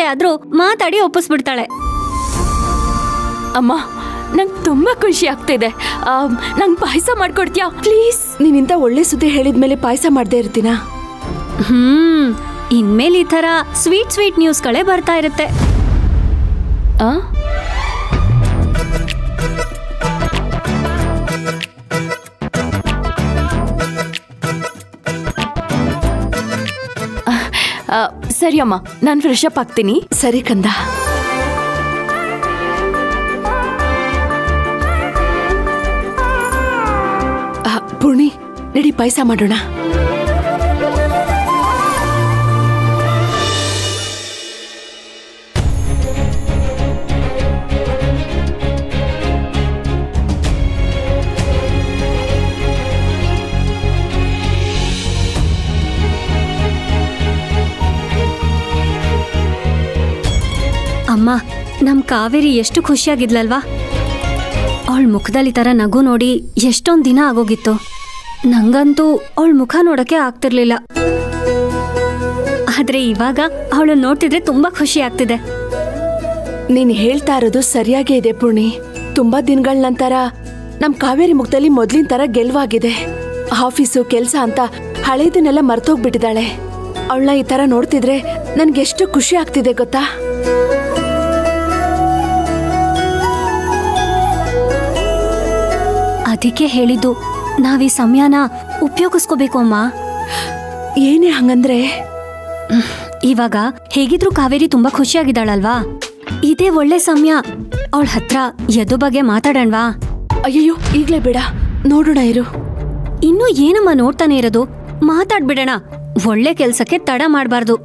ಆದ್ರೂ ಮಾತಾಡಿ ಒಪ್ಪಿಸ್ಬಿಡ್ತಾಳೆ. ಅಮ್ಮ, ನಂಗೆ ತುಂಬಾ ಖುಷಿ ಆಗ್ತಿದೆ. ನಂಗೆ ಪಾಯಸ ಮಾಡ್ಕೊಡ್ತೀಯಾ ಪ್ಲೀಸ್? ನೀನಿಂತ ಒಳ್ಳೆ ಸುದ್ದಿ ಹೇಳಿದ್ಮೇಲೆ ಪಾಯಸ ಮಾಡದೇ ಇರ್ತೀನಾ? ಇನ್ಮೇಲೆ ಈ ತರ ಸ್ವೀಟ್ ನ್ಯೂಸ್ಗಳೇ ಬರ್ತಾ ಇರುತ್ತೆ. ಸರಿ ಅಮ್ಮ, ನಾನು ಫ್ರೆಶ್ ಅಪ್ ಆಗ್ತೀನಿ. ಸರಿ ಕಂದ. ಪೂರ್ಣಿ, ನಡಿ ಪಾಯಸ ಮಾಡೋಣ. ಅಮ್ಮ, ನಮ್ ಕಾವೇರಿ ಎಷ್ಟು ಖುಷಿಯಾಗಿದ್ಲಲ್ವಾ? ಅವಳ ಮುಖದಲ್ಲಿ ತರ ನಗು ನೋಡಿ ಎಷ್ಟೊಂದ್ ದಿನ ಆಗೋಗಿತ್ತು. ನಂಗಂತೂ ಅವಳ ಮುಖ ನೋಡಕ್ಕೆ ಆಗ್ತಿರ್ಲಿಲ್ಲ. ಆದ್ರೆ ಇವಾಗ ಅವಳು ನೋಡ್ತಿದ್ರೆ ತುಂಬಾ ಖುಷಿ ಆಗ್ತಿದೆ. ನೀನ್ ಹೇಳ್ತಾ ಇರೋದು ಸರಿಯಾಗೇ ಇದೆ ಪೂರ್ಣಿ. ತುಂಬಾ ದಿನಗಳ ನಂತರ ನಮ್ ಕಾವೇರಿ ಮುಖದಲ್ಲಿ ಮೊದ್ಲಿನ ತರ ಗೆಲ್ವಾಗಿದೆ. ಆಫೀಸು ಕೆಲ್ಸ ಅಂತ ಹಳೇದನ್ನೆಲ್ಲ ಮರ್ತೋಗ್ಬಿಟ್ಟಿದ್ದಾಳೆ. ಅವಳನ್ನ ಈ ತರ ನೋಡ್ತಿದ್ರೆ ನನ್ಗೆಷ್ಟು ಖುಷಿ ಆಗ್ತಿದೆ ಗೊತ್ತಾ? ಅದಕ್ಕೆ ಹೇಳಿದ್ದು, ನಾವೀ ಸಮಯನ ಉಪಯೋಗಿಸ್ಕೋಬೇಕು ಅಮ್ಮ. ಏನೇ ಹಂಗಂದ್ರೆ? ಇವಾಗ ಹೇಗಿದ್ರು ಕಾವೇರಿ ತುಂಬಾ ಖುಷಿಯಾಗಿದ್ದಾಳಲ್ವಾ? ಇದೇ ಒಳ್ಳೆ ಸಮಯ. ಅವಳ ಹತ್ರ ಎದು ಬಗ್ಗೆ ಮಾತಾಡೋಣವಾ? ಅಯ್ಯಯ್ಯೋ, ಈಗ್ಲೇ ಬೇಡ, ನೋಡೋಣ ಇರು. ಇನ್ನು ಏನಮ್ಮ ನೋಡ್ತಾನೆ ಇರೋದು? ಮಾತಾಡ್ಬಿಡೋಣ. ಒಳ್ಳೆ ಕೆಲ್ಸಕ್ಕೆ ತಡ ಮಾಡಬಾರ್ದು.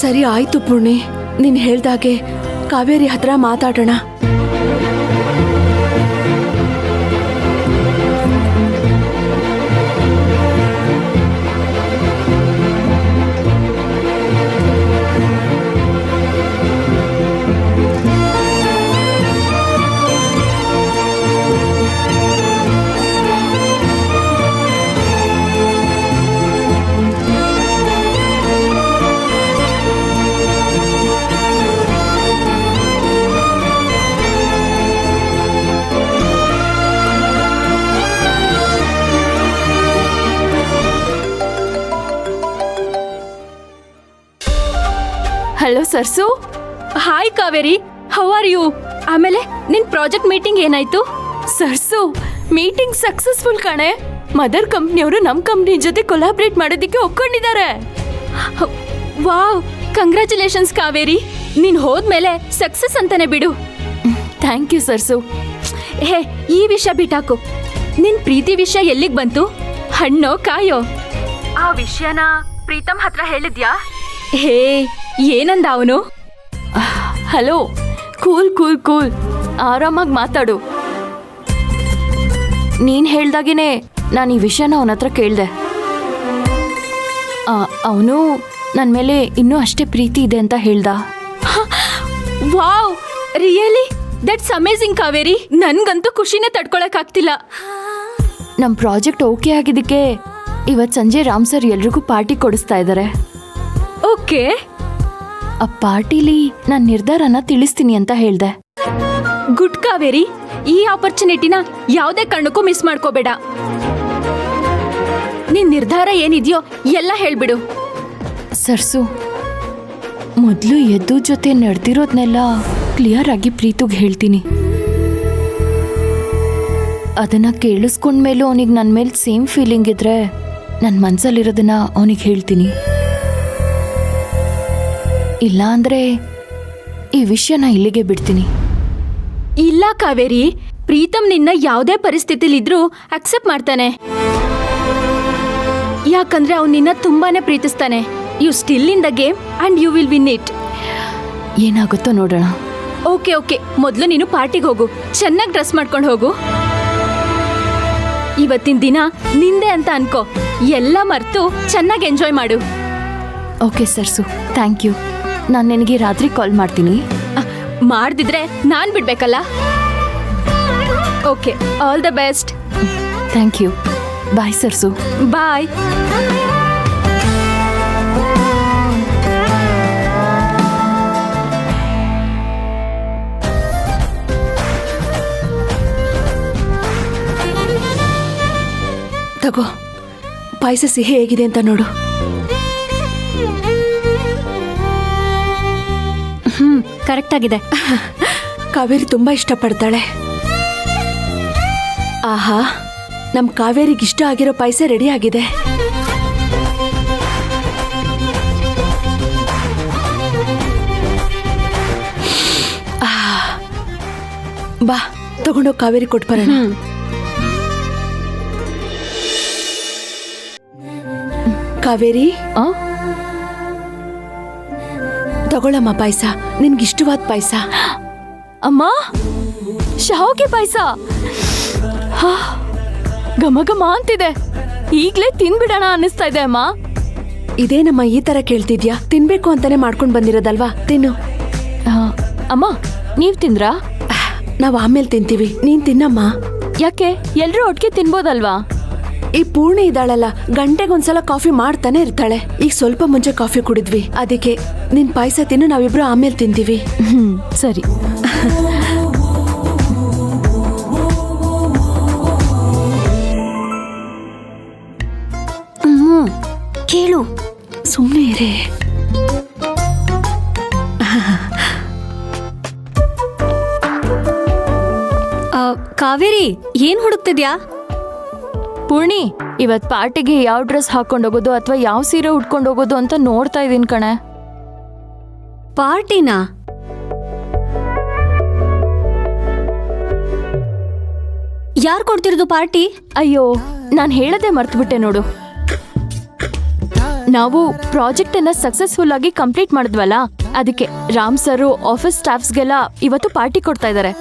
ಸರಿ ಆಯ್ತು ಪೂರ್ಣಿ, ನೀನ್ ಹೇಳ್ದಾಗೆ ಕಾವೇರಿ ಹತ್ರ ಮಾತಾಡೋಣ. Hello Sarsu. Hi Kaveri, how are you? ಆಮೇಲೆ ನಿನ್ ಪ್ರಾಜೆಕ್ಟ್ ಮೀಟಿಂಗ್ ಏನಾಯ್ತು? ಸರ್ಸು, ಮೀಟಿಂಗ್ ಸಕ್ಸಸ್ಫುಲ್ ಕಣೆ. ಮದರ್ ಕಂಪ್ನಿಯವರು ನಮ್ ಕಂಪ್ನಿ ಜೊತೆ ಕೊಲಾಬ್ರೇಟ್ ಮಾಡೋದಕ್ಕೆ ಒಪ್ಕೊಂಡಿದ್ದಾರೆ. Wow, congratulations Kaveri. ನೀನ್ ಹೋದ್ಮೇಲೆ ಸಕ್ಸಸ್ ಅಂತಾನೆ ಬಿಡು. Thank you ಸರ್ಸು. ಹೇ, ಈ ವಿಷಯ ಬಿಟ್ಟಾಕು. ನಿನ್ ಪ್ರೀತಿ ವಿಷಯ ಎಲ್ಲಿಗ್ ಬಂತು? ಹಣ್ಣೋ ಕಾಯೋ? ಆ ವಿಷಯನ ಪ್ರೀತಮ್ ಹತ್ರ ಹೇಳಿದ್ಯಾ? ಹೇ, ಏನಂದ ಅವನು? ಹಲೋ, ಕೂಲ್ ಕೂಲ್ ಕೂಲ್, ಆರಾಮಾಗಿ ಮಾತಾಡು. ನೀನ್ ಹೇಳ್ದಾಗೇನೆ ನಾನು ಈ ವಿಷಯನ ಅವನ ಹತ್ರ ಕೇಳಿದೆ. ಅವನು ನನ್ನ ಮೇಲೆ ಇನ್ನೂ ಅಷ್ಟೇ ಪ್ರೀತಿ ಇದೆ ಅಂತ ಹೇಳ್ದ. Wow, really? That's amazing Kaveri. ನನ್ಗಂತೂ ಖುಷಿನೇ ತಡ್ಕೊಳಕ್ ಆಗ್ತಿಲ್ಲ. ನಮ್ಮ ಪ್ರಾಜೆಕ್ಟ್ ಓಕೆ ಆಗಿದ್ದಕ್ಕೆ ಇವತ್ತು ಸಂಜೆ ರಾಮ್ ಸರ್ ಎಲ್ರಿಗೂ ಪಾರ್ಟಿ ಕೊಡಿಸ್ತಾ ಇದ್ದಾರೆ. ಓಕೆ, ಆ ಪಾರ್ಟಿಲಿ ನನ್ನ ನಿರ್ಧಾರನ ತಿಳಿಸ್ತೀನಿ ಅಂತ ಹೇಳ್ದೆ. ಗುಡ್ ಕಾವೇರಿ, ಈ ಆಪರ್ಚುನಿಟಿನ ಯಾವುದೇ ಕಾರಣಕ್ಕೂ ಮಿಸ್ ಮಾಡ್ಕೋಬೇಡ. ನಿನ್ ನಿರ್ಧಾರ ಏನಿದೆಯೋ ಎಲ್ಲ ಹೇಳ್ಬಿಡು. ಸರ್ಸು, ಮೊದಲು ಎದ್ದು ಜೊತೆ ನಡೆದಿರೋದ್ನೆಲ್ಲ ಕ್ಲಿಯರ್ ಆಗಿ ಪ್ರೀತುಗ್ ಹೇಳ್ತೀನಿ. ಅದನ್ನ ಕೇಳಿಸ್ಕೊಂಡ್ಮೇಲೂ ಅವನಿಗೆ ನನ್ನ ಮೇಲೆ ಸೇಮ್ ಫೀಲಿಂಗ್ ಇದ್ರೆ ನನ್ನ ಮನ್ಸಲ್ಲಿರೋದನ್ನ ಅವನಿಗೆ ಹೇಳ್ತೀನಿ. ಇಲ್ಲ ಅಂದ್ರೆ ಈ ವಿಷಯನ ಇಲ್ಲಿಗೆ ಬಿಡ್ತೀನಿ. ಇಲ್ಲ ಕಾವೇರಿ, ಪ್ರೀತಮ್ ನಿನ್ನ ಯಾವುದೇ ಪರಿಸ್ಥಿತಿಲಿದ್ರೂ ಅಕ್ಸೆಪ್ಟ್ ಮಾಡ್ತಾನೆ. ಯಾಕಂದ್ರೆ ಅವ್ನು ನಿನ್ನ ತುಂಬಾನೇ ಪ್ರೀತಿಸ್ತಾನೆ. You still in the game and you will win it. ಏನಾಗುತ್ತೋ ನೋಡೋಣ. ಓಕೆ ಓಕೆ, ಮೊದಲು ನೀನು ಪಾರ್ಟಿಗೆ ಹೋಗು. ಚೆನ್ನಾಗಿ ಡ್ರೆಸ್ ಮಾಡ್ಕೊಂಡು ಹೋಗು. ಇವತ್ತಿನ ದಿನ ನಿಂದೆ ಅಂತ ಅನ್ಕೋ. ಎಲ್ಲ ಮರ್ತು ಚೆನ್ನಾಗಿ ಎಂಜಾಯ್ ಮಾಡು. Okay Sarsu, thank you. ನಾನು ನಿನಗೆ ರಾತ್ರಿ ಕಾಲ್ ಮಾಡ್ತೀನಿ. ಮಾಡ್ದಿದ್ರೆ ನಾನು ಬಿಡ್ಬೇಕಲ್ಲ. Okay, all the best. Thank you. Bye Sarsu. Bye. ತಗೋ, ಪಾಯಸ ಸಿಹಿ ಹೇಗಿದೆ ಅಂತ ನೋಡು. ಕರೆಕ್ಟ್ ಆಗಿದೆ. ಕಾವೇರಿ ತುಂಬಾ ಇಷ್ಟಪಡ್ತಾಳೆ. ಆಹಾ, ನಮ್ ಕಾವೇರಿಗೆ ಇಷ್ಟ ಆಗಿರೋ ಪಾಯಸ ರೆಡಿ ಆಗಿದೆ. ಬಾ, ತಗೊಂಡೋಗಿ ಕಾವೇರಿ ಕೊಟ್ಬರೋಣ. ಕಾವೇರಿ, ತಗೊಳಮ್ಮ ಪಾಯಸ, ನಿನ್ಗಿಷ್ಟವಾದ ಪಾಯಸ. ಅಮ್ಮ, ಶಾವಿಗೆ ಪಾಯಸ ಘಮ ಘಮ ಅಂತಿದೆ. ಈಗ್ಲೇ ತಿನ್ಬಿಡೋಣ ಅನ್ನಿಸ್ತಾ ಇದೆ ಅಮ್ಮ. ಇದೇನಮ್ಮ ಈ ತರ ಕೇಳ್ತಿದ್ಯಾ? ತಿನ್ಬೇಕು ಅಂತಾನೆ ಮಾಡ್ಕೊಂಡ್ ಬಂದಿರೋದಲ್ವಾ, ತಿನ್ನು. ಅಮ್ಮ, ನೀವ್ ತಿಂದ್ರಾ? ನಾವ್ ಆಮೇಲೆ ತಿಂತೀವಿ, ನೀನ್ ತಿನ್ನಮ್ಮ. ಯಾಕೆ, ಎಲ್ರೂ ಒಟ್ಟಿಗೆ ತಿನ್ಬೋದಲ್ವಾ? ಈ ಪೂರ್ಣಿ ಇದ್ದಾಳಲ್ಲ, ಗಂಟೆಗೊಂದ್ಸಲ ಕಾಫಿ ಮಾಡ್ತಾನೆ ಇರ್ತಾಳೆ. ಈಗ ಸ್ವಲ್ಪ ಮುಂಚೆ ಕಾಫಿ ಕುಡಿದ್ವಿ, ಅದಕ್ಕೆ ನಿನ್ ಪಾಯಸ ತಿನ್ನು, ನಾವಿಬ್ರು ಆಮೇಲೆ ತಿಂತೀವಿ. ಸರಿ. ಕೇಳು, ಸುಮ್ಮನೆ ಇರೇ. ಕಾವೇರಿ, ಏನ್ ಹುಡುಕ್ತಿದ್ಯಾ? ಪೂರ್ಣಿ, ಇವತ್ ಪಾರ್ಟಿಗೆ ಯಾವ ಡ್ರೆಸ್ ಹಾಕೊಂಡೋಗೋದು ಅಥವಾ ಯಾವ ಸೀರೆ ಉಟ್ಕೊಂಡೋಗೋದು ಅಂತ ನೋಡ್ತಾ ಇದೀನಿ ಕಣೆ. ಪಾರ್ಟಿನಾ? ಯಾರು ಕೊಡ್ತಿರೋದು ಪಾರ್ಟಿ? ಅಯ್ಯೋ, ನಾನ್ ಹೇಳದೆ ಮರ್ತ್ಬಿಟ್ಟೆ ನೋಡು. ನಾವು ಪ್ರಾಜೆಕ್ಟ್ ಅನ್ನ ಸಕ್ಸಸ್ಫುಲ್ ಆಗಿ ಕಂಪ್ಲೀಟ್ ಮಾಡಿದ್ವಲ್ಲ, ಅದಕ್ಕೆ ರಾಮ್ ಸರ್ ಆಫೀಸ್ ಸ್ಟಾಫ್ಸ್ಗೆಲ್ಲ ಇವತ್ತು ಪಾರ್ಟಿ ಕೊಡ್ತಾ ಇದ್ದಾರೆ.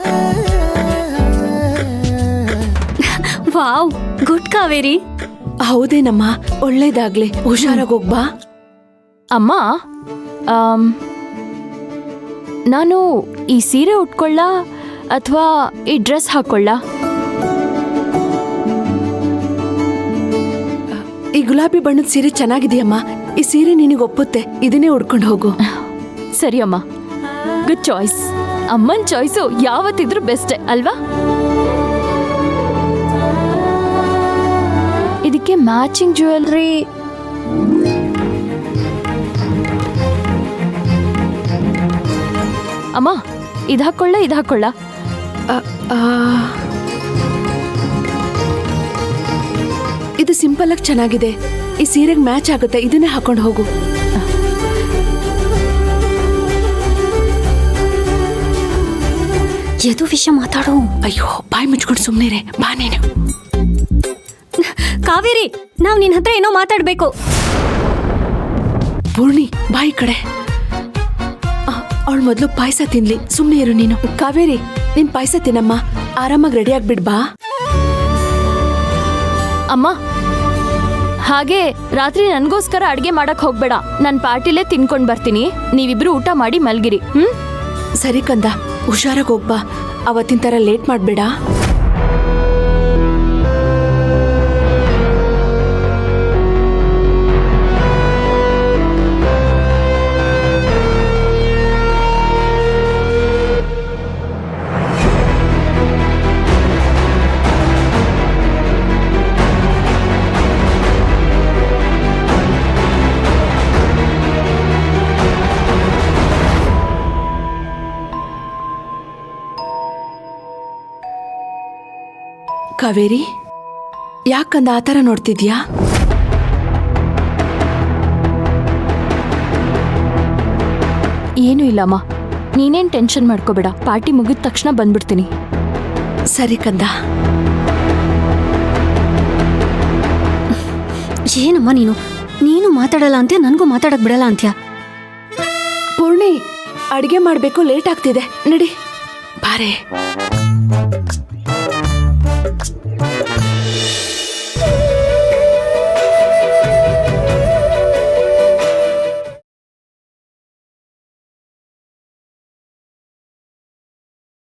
Wow, good Kaveri. ಹೌದೇನಮ್ಮ, ಒಳ್ಳೇದಾಗ್ಲಿ. ಹುಷಾರಾಗಿ ಹೋಗ್ಬಾ. ಅಮ್ಮ, ನಾನು ಈ ಸೀರೆ ಉಟ್ಕೊಳ್ಳ ಅಥವಾ ಈ ಡ್ರೆಸ್ ಹಾಕೊಳ್ಳ? ಈ ಗುಲಾಬಿ ಬಣ್ಣದ ಸೀರೆ ಚೆನ್ನಾಗಿದೆಯಮ್ಮ. ಈ ಸೀರೆ ನಿನಗೆ ಒಪ್ಪುತ್ತೆ, ಇದನ್ನೇ ಉಡ್ಕೊಂಡು ಹೋಗು. ಸರಿ ಅಮ್ಮ, ಗುಡ್ ಚಾಯ್ಸ್. ಅಮ್ಮನ್ ಚಾಯ್ಸು ಯಾವತ್ತಿದ್ರೂ ಬೆಸ್ಟೇ ಅಲ್ವಾ? ಇದಕ್ಕೆ ಮ್ಯಾಚಿಂಗ್ ಜ್ಯುವೆಲ್ರಿ ಅಮ್ಮ, ಇದು ಹಾಕೊಳ್ಳ? ಇದು ಸಿಂಪಲ್ ಆಗಿ ಚೆನ್ನಾಗಿದೆ, ಈ ಸೀರೆಗೆ ಮ್ಯಾಚ್ ಆಗುತ್ತೆ, ಇದನ್ನೇ ಹಾಕೊಂಡು ಹೋಗು. ಎದು ವಿಷಯ ಮಾತಾಡು. ಅಯ್ಯೋ, ಬಾಯಿ ಮುಚ್ಕೊಂಡು ಸುಮ್ಮನೆ ಬಾ ನೀನು. ಕಾವೇರಿ, ನಾವ್ ನಿನ್ ಹತ್ರ ಏನೋ ಮಾತಾಡ್ಬೇಕು. ಪೂರ್ಣಿ, ಬಾಯಿ ಕಡೆ. ಅವಳು ಮೊದ್ಲು ಪಾಯಸ ತಿನ್ಲಿ, ಸುಮ್ಮನೆ ಇರು ನೀನು. ಕಾವೇರಿ, ನೀನ್ ಪಾಯಸ ತಿನ್ನಮ್ಮ, ಆರಾಮಾಗಿ ರೆಡಿ ಆಗ್ಬಿಡ್ಬಾ. ಅಮ್ಮ, ಹಾಗೆ ರಾತ್ರಿ ನನ್ಗೋಸ್ಕರ ಅಡ್ಗೆ ಮಾಡಕ್ ಹೋಗ್ಬೇಡ. ನನ್ ಪಾರ್ಟಿಲೇ ತಿನ್ಕೊಂಡ್ ಬರ್ತೀನಿ, ನೀವಿಬ್ರು ಊಟ ಮಾಡಿ ಮಲ್ಗಿರಿ. ಸರಿ ಕಂದ, ಹುಷಾರಾಗಿ ಹೋಗ್ಬಾ. ಅವತ್ತಿನ ತರ ಲೇಟ್ ಮಾಡ್ಬೇಡ. ಕಾವೇರಿ, ಯಾಕಂದ ಆ ಥರ ನೋಡ್ತಿದ್ಯಾ? ಏನೂ ಇಲ್ಲಮ್ಮ, ನೀನೇನ್ ಟೆನ್ಷನ್ ಮಾಡ್ಕೋಬೇಡ. ಪಾರ್ಟಿ ಮುಗಿದ ತಕ್ಷಣ ಬಂದ್ಬಿಡ್ತೀನಿ. ಸರಿ ಕಂದ. ಏನಮ್ಮ ನೀನು ಮಾತಾಡಲ್ಲ ಅಂತ್ಯ, ನನಗೂ ಮಾತಾಡಕ್ ಬಿಡಲ್ಲ ಅಂತ್ಯ. ಪೂರ್ಣಿ, ಅಡ್ಗೆ ಮಾಡ್ಬೇಕು, ಲೇಟ್ ಆಗ್ತಿದೆ, ನಡಿ ಬಾರೆ.